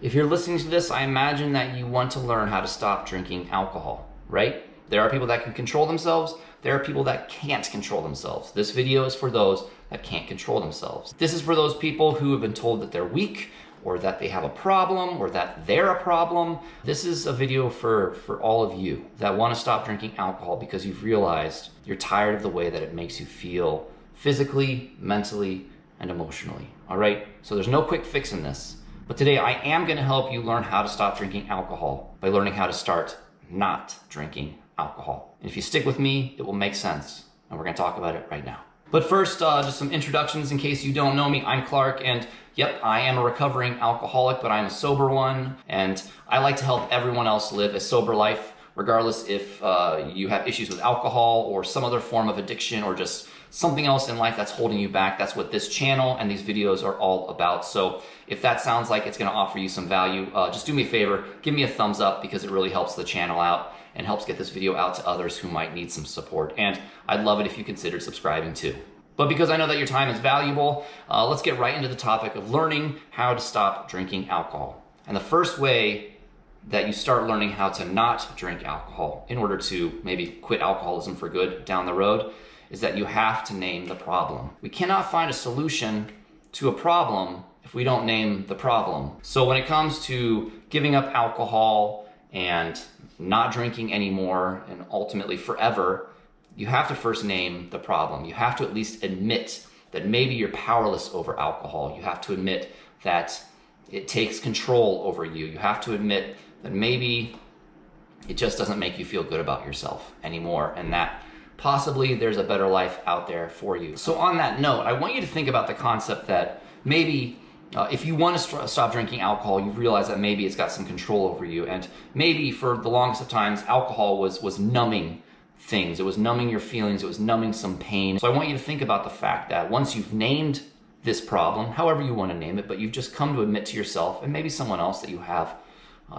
If you're listening to this, I imagine that you want to learn how to stop drinking alcohol, right? There are people that can control themselves. There are people that can't control themselves. This video is for those that can't control themselves. This is for those people who have been told that they're weak, or that they have a problem, or that they're a problem. This is a video for all of you that want to stop drinking alcohol because you've realized you're tired of the way that it makes you feel physically, mentally, and emotionally, all right? So there's no quick fix in this. But today I am gonna help you learn how to stop drinking alcohol by learning how to start not drinking alcohol. And if you stick with me, it will make sense. And we're gonna talk about it right now. But first, just some introductions in case you don't know me. I'm Clark, and yep, I am a recovering alcoholic, but I'm a sober one. And I like to help everyone else live a sober life, regardless if you have issues with alcohol or some other form of addiction or just something else in life that's holding you back. That's what this channel and these videos are all about. So if that sounds like it's gonna offer you some value, just do me a favor, give me a thumbs up because it really helps the channel out and helps get this video out to others who might need some support. And I'd love it if you considered subscribing too. But because I know that your time is valuable, let's get right into the topic of learning how to stop drinking alcohol. And the first way that you start learning how to not drink alcohol in order to maybe quit alcoholism for good down the road is that you have to name the problem. We cannot find a solution to a problem if we don't name the problem. So when it comes to giving up alcohol and not drinking anymore and ultimately forever, you have to first name the problem. You have to at least admit that maybe you're powerless over alcohol. You have to admit that it takes control over you. You have to admit that maybe it just doesn't make you feel good about yourself anymore, and that possibly there's a better life out there for you. So on that note, I want you to think about the concept that maybe if you want to stop drinking alcohol, you realize that maybe it's got some control over you, and maybe for the longest of times, alcohol was numbing things. It was numbing your feelings. It was numbing some pain. So I want you to think about the fact that once you've named this problem, however you want to name it, but you've just come to admit to yourself and maybe someone else that you have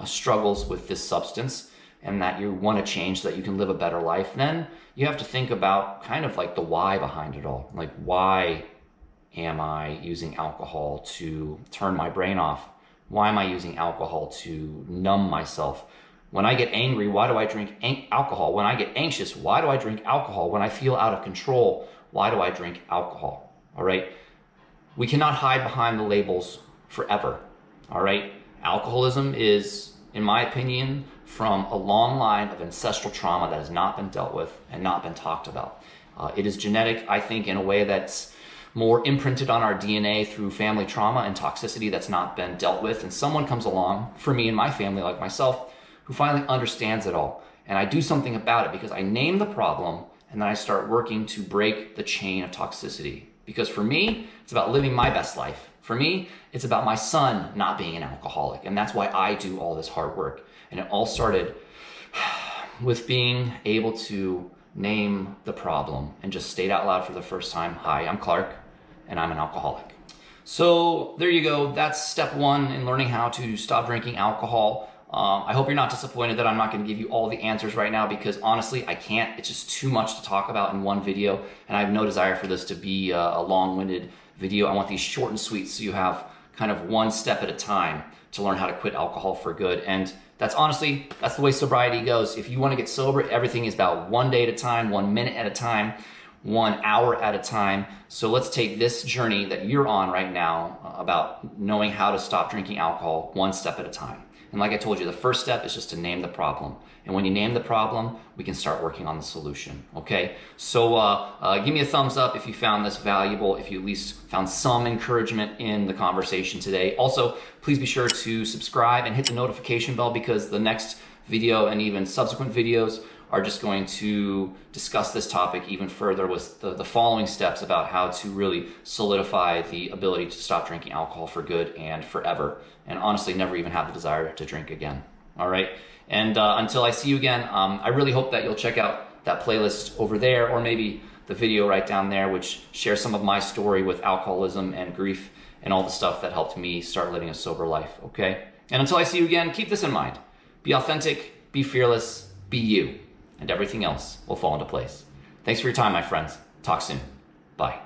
struggles with this substance and that you want to change so that you can live a better life, then you have to think about kind of like the why behind it all. Like, why am I using alcohol to turn my brain off? Why am I using alcohol to numb myself? When I get angry, why do I drink alcohol? When I get anxious, why do I drink alcohol? When I feel out of control, why do I drink alcohol? All right? We cannot hide behind the labels forever. All right? Alcoholism is, in my opinion, from a long line of ancestral trauma that has not been dealt with and not been talked about. It is genetic, I think, in a way that's more imprinted on our DNA through family trauma and toxicity that's not been dealt with. And someone comes along, for me and my family, like myself, who finally understands it all. And I do something about it because I name the problem and then I start working to break the chain of toxicity. Because for me, it's about living my best life. For me, it's about my son not being an alcoholic. And that's why I do all this hard work. And it all started with being able to name the problem and just state out loud for the first time, hi, I'm Clark, and I'm an alcoholic. So there you go. That's step one in learning how to stop drinking alcohol. I hope you're not disappointed that I'm not going to give you all the answers right now because honestly, I can't. It's just too much to talk about in one video, and I have no desire for this to be a long-winded video. I want these short and sweet so you have kind of one step at a time to learn how to quit alcohol for good. And that's honestly, that's the way sobriety goes. If you want to get sober, everything is about 1 day at a time, 1 minute at a time, 1 hour at a time. So let's take this journey that you're on right now about knowing how to stop drinking alcohol 1 step at a time. And like I told you, the first step is just to name the problem. And when you name the problem, we can start working on the solution, okay? So give me a thumbs up if you found this valuable, if you at least found some encouragement in the conversation today. Also, please be sure to subscribe and hit the notification bell because the next video and even subsequent videos are just going to discuss this topic even further with the following steps about how to really solidify the ability to stop drinking alcohol for good and forever, and honestly never even have the desire to drink again. All right, and until I see you again, I really hope that you'll check out that playlist over there, or maybe the video right down there, which shares some of my story with alcoholism and grief and all the stuff that helped me start living a sober life, okay? And until I see you again, keep this in mind. Be authentic, be fearless, be you, and everything else will fall into place. Thanks for your time, my friends. Talk soon. Bye.